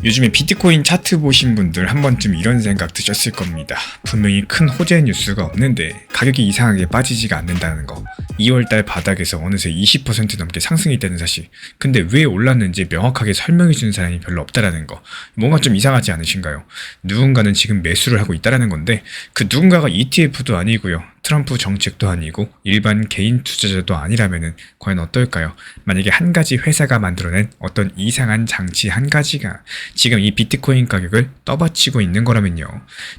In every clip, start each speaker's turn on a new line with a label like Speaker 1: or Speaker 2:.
Speaker 1: 요즘에 비트코인 차트 보신 분들 한 번쯤 이런 생각 드셨을 겁니다. 분명히 큰 호재 뉴스가 없는데 가격이 이상하게 빠지지가 않는다는 거. 2월달 바닥에서 어느새 20% 넘게 상승이 되는 사실. 근데 왜 올랐는지 명확하게 설명해주는 사람이 별로 없다라는 거. 뭔가 좀 이상하지 않으신가요? 누군가는 지금 매수를 하고 있다라는 건데 그 누군가가 ETF도 아니고요. 트럼프 정책도 아니고 일반 개인 투자자도 아니라면은 과연 어떨까요? 만약에 한 가지 회사가 만들어낸 어떤 이상한 장치 한 가지가 지금 이 비트코인 가격을 떠받치고 있는 거라면요.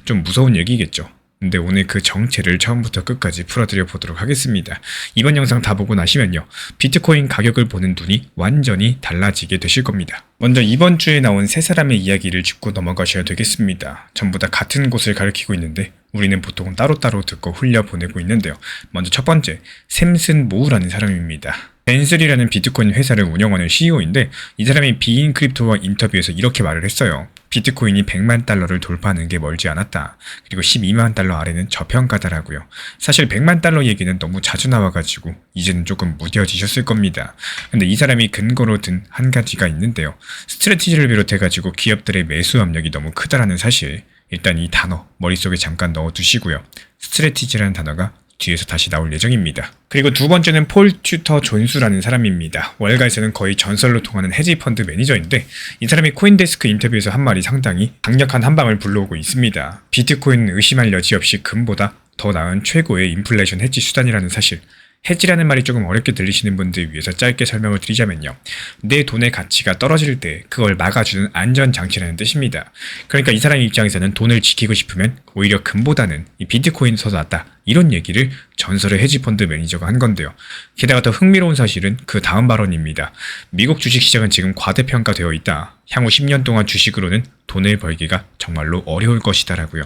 Speaker 1: 좀 무서운 얘기겠죠. 근데 오늘 그 정체를 처음부터 끝까지 풀어드려 보도록 하겠습니다. 이번 영상 다 보고 나시면요. 비트코인 가격을 보는 눈이 완전히 달라지게 되실 겁니다. 먼저 이번 주에 나온 세 사람의 이야기를 짚고 넘어가셔야 되겠습니다. 전부 다 같은 곳을 가리키고 있는데 우리는 보통 따로따로 듣고 흘려보내고 있는데요. 먼저 첫 번째, 샘슨 모우라는 사람입니다. 벤슬이라는 비트코인 회사를 운영하는 CEO인데 이 사람이 비인 크립토와 인터뷰에서 이렇게 말을 했어요. 비트코인이 100만 달러를 돌파하는 게 멀지 않았다. 그리고 12만 달러 아래는 저평가다라고요. 사실 100만 달러 얘기는 너무 자주 나와가지고 이제는 조금 무뎌지셨을 겁니다. 근데 이 사람이 근거로 든 한 가지가 있는데요. 스트래티지를 비롯해가지고 기업들의 매수 압력이 너무 크다라는 사실. 일단 이 단어 머릿속에 잠깐 넣어두시고요. 스트래티지라는 단어가 뒤에서 다시 나올 예정입니다. 그리고 두 번째는 폴 튜터 존수라는 사람입니다. 월가에서는 거의 전설로 통하는 헤지펀드 매니저인데 이 사람이 코인데스크 인터뷰에서 한 말이 상당히 강력한 한방을 불러오고 있습니다. 비트코인은 의심할 여지 없이 금보다 더 나은 최고의 인플레이션 해지 수단이라는 사실. 해지라는 말이 조금 어렵게 들리시는 분들 위해서 짧게 설명을 드리자면요. 내 돈의 가치가 떨어질 때 그걸 막아주는 안전장치라는 뜻입니다. 그러니까 이 사람 입장에서는 돈을 지키고 싶으면 오히려 금보다는 이 비트코인이 더 낫다. 이런 얘기를 전설의 헤지펀드 매니저가 한 건데요. 게다가 더 흥미로운 사실은 그 다음 발언입니다. 미국 주식시장은 지금 과대평가되어 있다. 향후 10년 동안 주식으로는 돈을 벌기가 정말로 어려울 것이다라고요.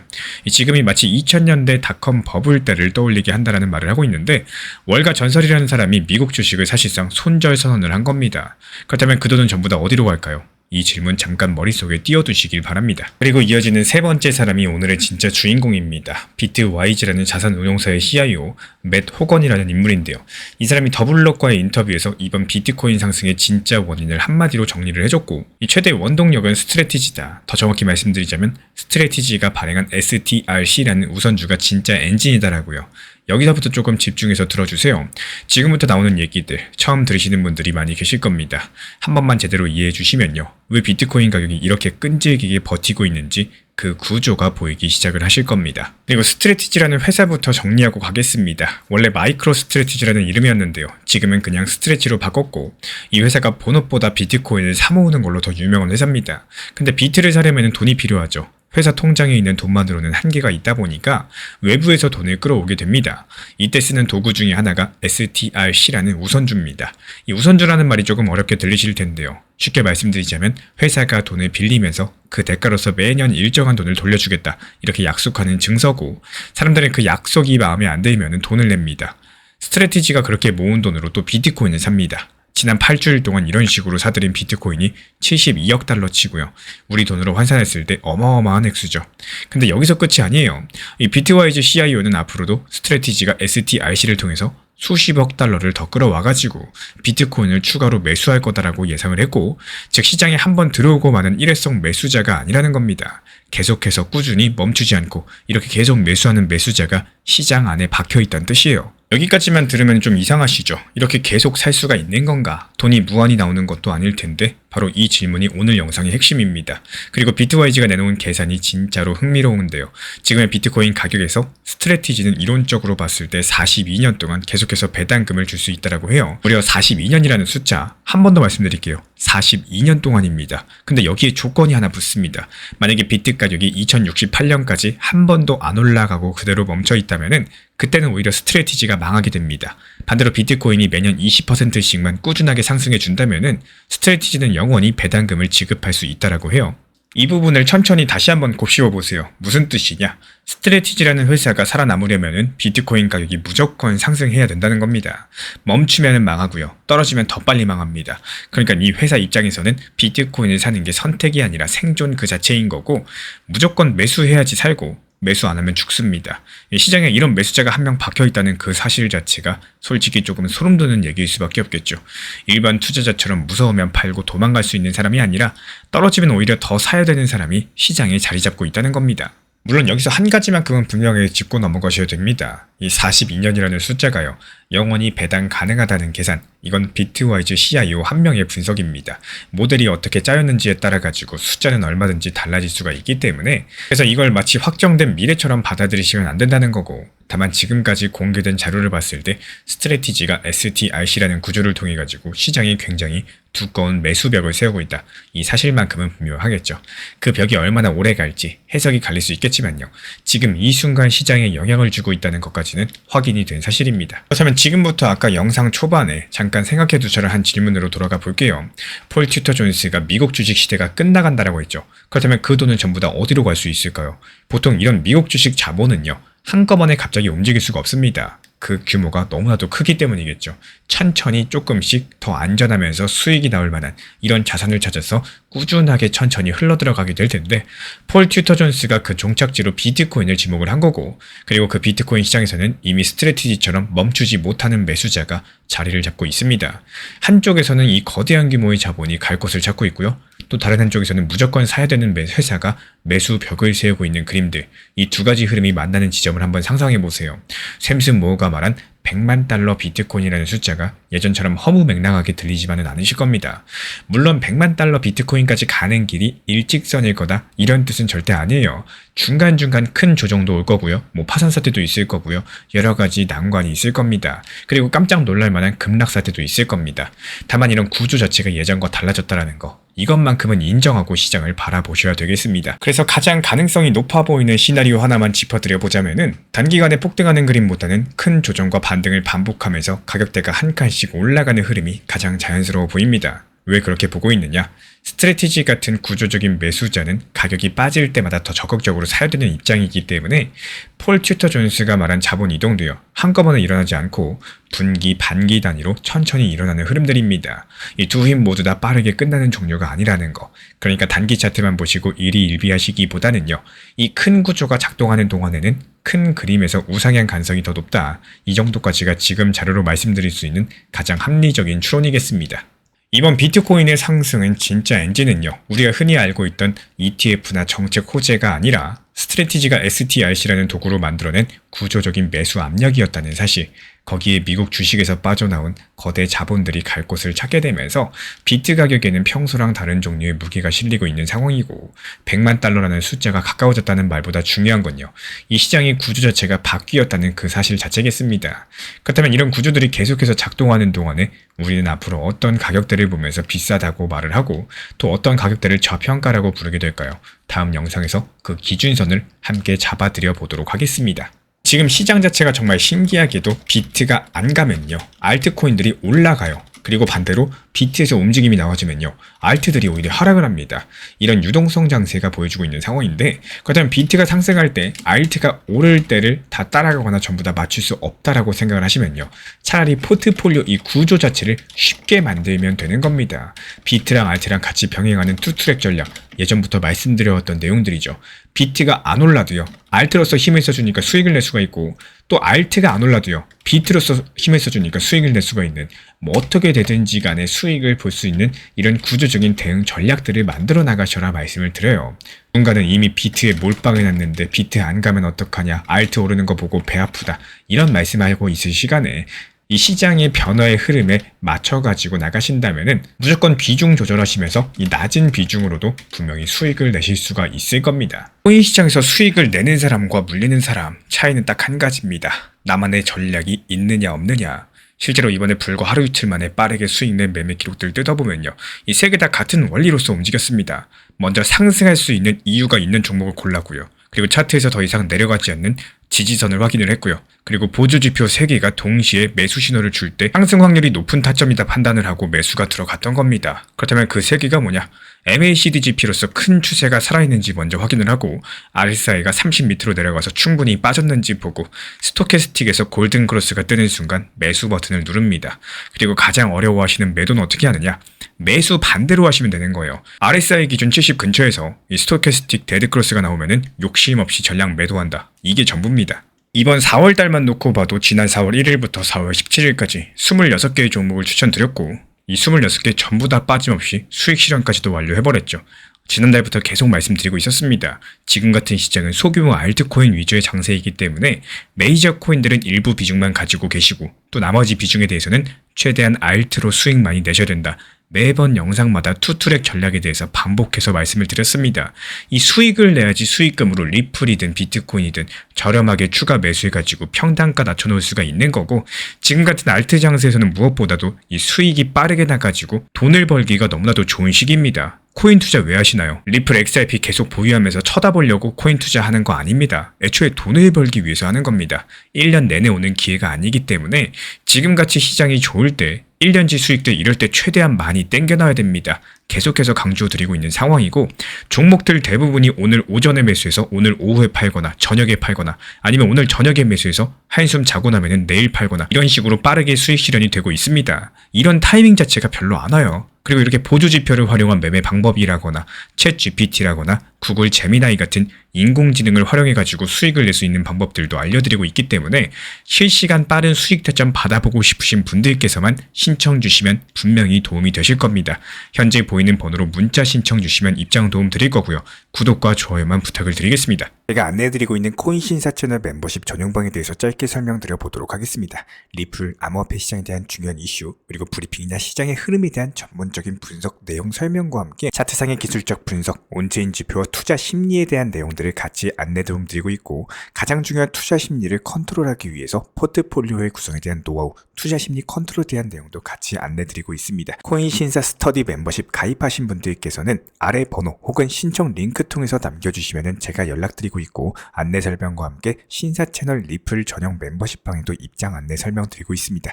Speaker 1: 지금이 마치 2000년대 닷컴 버블 때를 떠올리게 한다라는 말을 하고 있는데 월가 전설이라는 사람이 미국 주식을 사실상 손절 선언을 한 겁니다. 그렇다면 그 돈은 전부 다 어디로 갈까요? 이 질문 잠깐 머릿속에 띄워두시길 바랍니다. 그리고 이어지는 세 번째 사람이 오늘의 진짜 주인공입니다. 비트와이즈라는 자산운용사의 CIO 맷 호건이라는 인물인데요. 이 사람이 더블록과의 인터뷰에서 이번 비트코인 상승의 진짜 원인을 한마디로 정리를 해줬고 이 최대 원동력은 스트래티지다. 더 정확히 말씀드리자면 스트래티지가 발행한 STRC라는 우선주가 진짜 엔진이다라고요. 여기서부터 조금 집중해서 들어주세요. 지금부터 나오는 얘기들 처음 들으시는 분들이 많이 계실 겁니다. 한 번만 제대로 이해해 주시면요. 왜 비트코인 가격이 이렇게 끈질기게 버티고 있는지 그 구조가 보이기 시작을 하실 겁니다. 그리고 스트래티지라는 회사부터 정리하고 가겠습니다. 원래 마이크로 스트래티지라는 이름이었는데요. 지금은 그냥 스트레치로 바꿨고 이 회사가 본업보다 비트코인을 사모으는 걸로 더 유명한 회사입니다. 근데 비트를 사려면 돈이 필요하죠. 회사 통장에 있는 돈만으로는 한계가 있다 보니까 외부에서 돈을 끌어오게 됩니다. 이때 쓰는 도구 중에 하나가 STRC라는 우선주입니다. 이 우선주라는 말이 조금 어렵게 들리실 텐데요. 쉽게 말씀드리자면 회사가 돈을 빌리면서 그 대가로서 매년 일정한 돈을 돌려주겠다 이렇게 약속하는 증서고 사람들은 그 약속이 마음에 안 들면 돈을 냅니다. 스트래티지가 그렇게 모은 돈으로 또 비트코인을 삽니다. 지난 8주일 동안 이런 식으로 사들인 비트코인이 72억 달러 치고요. 우리 돈으로 환산했을 때 어마어마한 액수죠. 근데 여기서 끝이 아니에요. 이 비트와이즈 CIO는 앞으로도 스트래티지가 STRC를 통해서 수십억 달러를 더 끌어와가지고 비트코인을 추가로 매수할 거다라고 예상을 했고 즉 시장에 한번 들어오고 마는 일회성 매수자가 아니라는 겁니다. 계속해서 꾸준히 멈추지 않고 이렇게 계속 매수하는 매수자가 시장 안에 박혀있다는 뜻이에요. 여기까지만 들으면 좀 이상하시죠? 이렇게 계속 살 수가 있는 건가? 돈이 무한히 나오는 것도 아닐 텐데 바로 이 질문이 오늘 영상의 핵심입니다. 그리고 비트와이즈가 내놓은 계산이 진짜로 흥미로운데요. 지금의 비트코인 가격에서 스트래티지는 이론적으로 봤을 때 42년 동안 계속해서 배당금을 줄 수 있다고 해요. 무려 42년이라는 숫자 한 번 더 말씀드릴게요. 42년 동안입니다. 근데 여기에 조건이 하나 붙습니다. 만약에 비트 가격이 2068년까지 한 번도 안 올라가고 그대로 멈춰 있다면은 그때는 오히려 스트래티지가 망하게 됩니다. 반대로 비트코인이 매년 20%씩만 꾸준하게 상승해 준다면은 스트래티지는 영원히 배당금을 지급할 수 있다라고 해요. 이 부분을 천천히 다시 한번 곱씹어 보세요. 무슨 뜻이냐? 스트래티지라는 회사가 살아남으려면 비트코인 가격이 무조건 상승해야 된다는 겁니다. 멈추면 망하고요. 떨어지면 더 빨리 망합니다. 그러니까 이 회사 입장에서는 비트코인을 사는 게 선택이 아니라 생존 그 자체인 거고 무조건 매수해야지 살고 매수 안 하면 죽습니다. 시장에 이런 매수자가 한 명 박혀 있다는 그 사실 자체가 솔직히 조금 소름 돋는 얘기일 수밖에 없겠죠. 일반 투자자처럼 무서우면 팔고 도망갈 수 있는 사람이 아니라 떨어지면 오히려 더 사야 되는 사람이 시장에 자리 잡고 있다는 겁니다. 물론 여기서 한 가지만큼은 분명히 짚고 넘어가셔야 됩니다. 이 42년이라는 숫자가요, 영원히 배당 가능하다는 계산, 이건 비트와이즈 CIO 한 명의 분석입니다. 모델이 어떻게 짜였는지에 따라 가지고 숫자는 얼마든지 달라질 수가 있기 때문에, 그래서 이걸 마치 확정된 미래처럼 받아들이시면 안 된다는 거고, 다만 지금까지 공개된 자료를 봤을 때 스트래티지가 STRC라는 구조를 통해 가지고 시장이 굉장히 두꺼운 매수벽을 세우고 있다. 이 사실만큼은 분명하겠죠. 그 벽이 얼마나 오래 갈지 해석이 갈릴 수 있겠지만요. 지금 이 순간 시장에 영향을 주고 있다는 것까지는 확인이 된 사실입니다. 그렇다면 지금부터 아까 영상 초반에 잠깐 생각해두셔라 한 질문으로 돌아가 볼게요. 폴 튜터 존스가 미국 주식 시대가 끝나간다라고 했죠. 그렇다면 그 돈은 전부 다 어디로 갈 수 있을까요? 보통 이런 미국 주식 자본은요, 한꺼번에 갑자기 움직일 수가 없습니다. 그 규모가 너무나도 크기 때문이겠죠. 천천히 조금씩 더 안전하면서 수익이 나올 만한 이런 자산을 찾아서 꾸준하게 천천히 흘러들어가게 될 텐데, 폴 튜터 존스가 그 종착지로 비트코인을 지목을 한 거고, 그리고 그 비트코인 시장에서는 이미 스트래티지처럼 멈추지 못하는 매수자가 자리를 잡고 있습니다. 한쪽에서는 이 거대한 규모의 자본이 갈 곳을 찾고 있고요. 또 다른 한쪽에서는 무조건 사야 되는 회사가 매수 벽을 세우고 있는 그림들, 이 두 가지 흐름이 만나는 지점을 한번 상상해 보세요. 샘슨 모어가 말한 100만 달러 비트코인이라는 숫자가 예전처럼 허무맹랑하게 들리지만은 않으실 겁니다. 물론 100만 달러 비트코인까지 가는 길이 일직선일 거다, 이런 뜻은 절대 아니에요. 중간중간 큰 조정도 올 거고요. 파산 사태도 있을 거고요. 여러 가지 난관이 있을 겁니다. 그리고 깜짝 놀랄 만한 급락 사태도 있을 겁니다. 다만 이런 구조 자체가 예전과 달라졌다라는 거, 이것만큼은 인정하고 시장을 바라보셔야 되겠습니다. 그래서 가장 가능성이 높아 보이는 시나리오 하나만 짚어드려 보자면은, 단기간에 폭등하는 그림보다는 큰 조정과 반등을 반복하면서 가격대가 한 칸씩 올라가는 흐름이 가장 자연스러워 보입니다. 왜 그렇게 보고 있느냐? 스트래티지 같은 구조적인 매수자는 가격이 빠질 때마다 더 적극적으로 사야 되는 입장이기 때문에 폴 튜터 존스가 말한 자본 이동도요, 한꺼번에 일어나지 않고 분기, 반기 단위로 천천히 일어나는 흐름들입니다. 이 두 힘 모두 다 빠르게 끝나는 종류가 아니라는 거. 그러니까 단기 차트만 보시고 일희일비하시기보다는요, 이 큰 구조가 작동하는 동안에는 큰 그림에서 우상향 가능성이 더 높다. 이 정도까지가 지금 자료로 말씀드릴 수 있는 가장 합리적인 추론이겠습니다. 이번 비트코인의 상승은 진짜 엔진은요, 우리가 흔히 알고 있던 ETF나 정책 호재가 아니라 스트래티지가 STRC라는 도구로 만들어낸 구조적인 매수 압력이었다는 사실, 거기에 미국 주식에서 빠져나온 거대 자본들이 갈 곳을 찾게 되면서 비트 가격에는 평소랑 다른 종류의 무게가 실리고 있는 상황이고, 100만 달러라는 숫자가 가까워졌다는 말보다 중요한 건요, 이 시장의 구조 자체가 바뀌었다는 그 사실 자체겠습니다. 그렇다면 이런 구조들이 계속해서 작동하는 동안에 우리는 앞으로 어떤 가격대를 보면서 비싸다고 말을 하고 또 어떤 가격대를 저평가라고 부르게 될까요? 다음 영상에서 그 기준선을 함께 잡아드려 보도록 하겠습니다. 지금 시장 자체가 정말 신기하게도 비트가 안 가면요, 알트코인들이 올라가요. 그리고 반대로 비트에서 움직임이 나와주면요, 알트들이 오히려 하락을 합니다. 이런 유동성 장세가 보여주고 있는 상황인데, 그렇다면 비트가 상승할 때 알트가 오를 때를 다 따라가거나 전부 다 맞출 수 없다라고 생각을 하시면요, 차라리 포트폴리오 이 구조 자체를 쉽게 만들면 되는 겁니다. 비트랑 알트랑 같이 병행하는 투트랙 전략, 예전부터 말씀드려왔던 내용들이죠. 비트가 안 올라도요, 알트로서 힘을 써주니까 수익을 낼 수가 있고, 또 알트가 안 올라도요, 비트로서 힘을 써주니까 수익을 낼 수가 있는, 어떻게 되든지 간에 수익을 볼 수 있는 이런 구조적인 대응 전략들을 만들어 나가셔라 말씀을 드려요. 누군가는 이미 비트에 몰빵해 놨는데 비트 안 가면 어떡하냐, 알트 오르는 거 보고 배 아프다, 이런 말씀하고 있을 시간에 이 시장의 변화의 흐름에 맞춰가지고 나가신다면은 무조건 비중 조절하시면서 이 낮은 비중으로도 분명히 수익을 내실 수가 있을 겁니다. 코인 시장에서 수익을 내는 사람과 물리는 사람, 차이는 딱 한 가지입니다. 나만의 전략이 있느냐 없느냐. 실제로 이번에 불과 하루 이틀 만에 빠르게 수익 낸 매매 기록들을 뜯어보면요, 이 세 개 다 같은 원리로서 움직였습니다. 먼저 상승할 수 있는 이유가 있는 종목을 골랐고요. 그리고 차트에서 더 이상 내려가지 않는 지지선을 확인을 했고요. 그리고 보조지표 3개가 동시에 매수 신호를 줄 때 상승 확률이 높은 타점이다 판단을 하고 매수가 들어갔던 겁니다. 그렇다면 그 3개가 뭐냐? MACD-GP로서 큰 추세가 살아있는지 먼저 확인을 하고 RSI가 30 밑으로 내려가서 충분히 빠졌는지 보고 스토캐스틱에서 골든 크로스가 뜨는 순간 매수 버튼을 누릅니다. 그리고 가장 어려워하시는 매도는 어떻게 하느냐? 매수 반대로 하시면 되는 거예요. RSI 기준 70 근처에서 이 스토캐스틱 데드 크로스가 나오면은 욕심 없이 전량 매도한다. 이게 전부입니다. 이번 4월달만 놓고 봐도 지난 4월 1일부터 4월 17일까지 26개의 종목을 추천드렸고 이 26개 전부 다 빠짐없이 수익 실현까지도 완료해버렸죠. 지난달부터 계속 말씀드리고 있었습니다. 지금 같은 시장은 소규모 알트코인 위주의 장세이기 때문에 메이저 코인들은 일부 비중만 가지고 계시고 또 나머지 비중에 대해서는 최대한 알트로 수익 많이 내셔야 된다. 매번 영상마다 투트랙 전략에 대해서 반복해서 말씀을 드렸습니다. 이 수익을 내야지 수익금으로 리플이든 비트코인이든 저렴하게 추가 매수해가지고 평단가 낮춰놓을 수가 있는 거고 지금 같은 알트 장세에서는 무엇보다도 이 수익이 빠르게 나가지고 돈을 벌기가 너무나도 좋은 시기입니다. 코인 투자 왜 하시나요? 리플 XRP 계속 보유하면서 쳐다보려고 코인 투자하는 거 아닙니다. 애초에 돈을 벌기 위해서 하는 겁니다. 1년 내내 오는 기회가 아니기 때문에 지금같이 시장이 좋을 때 1년치 수익들 이럴 때 최대한 많이 땡겨놔야 됩니다. 계속해서 강조드리고 있는 상황이고 종목들 대부분이 오늘 오전에 매수해서 오늘 오후에 팔거나 저녁에 팔거나 아니면 오늘 저녁에 매수해서 한숨 자고 나면은 내일 팔거나 이런 식으로 빠르게 수익 실현이 되고 있습니다. 이런 타이밍 자체가 별로 안 와요. 그리고 이렇게 보조 지표를 활용한 매매 방법이라거나 챗 GPT라거나 구글 제미나이 같은 인공지능을 활용해가지고 수익을 낼 수 있는 방법들도 알려드리고 있기 때문에 실시간 빠른 수익 타점 받아보고 싶으신 분들께서만 신청 주시면 분명히 도움이 되실 겁니다. 현재 보이는 번호로 문자 신청 주시면 입장 도움 드릴 거고요. 구독과 좋아요만 부탁을 드리겠습니다.
Speaker 2: 제가 안내해드리고 있는 코인 신사 채널 멤버십 전용방에 대해서 짧게 설명드려 보도록 하겠습니다. 리플, 암호화폐 시장에 대한 중요한 이슈, 그리고 브리핑이나 시장의 흐름에 대한 전문적인 분석 내용 설명과 함께 차트상의 기술적 분석, 온체인 지표와 투자 심리에 대한 내용들을 같이 안내 도움 드리고 있고 가장 중요한 투자 심리를 컨트롤하기 위해서 포트폴리오의 구성에 대한 노하우, 투자 심리 컨트롤에 대한 내용도 같이 안내 드리고 있습니다. 코인 신사 스터디 멤버십 가입하신 분들께서는 아래 번호 혹은 신청 링크 통해서 남겨주시면 제가 연락드리고 있고 안내 설명과 함께 신사 채널 리플 전용 멤버십 방에도 입장 안내 설명드리고 있습니다.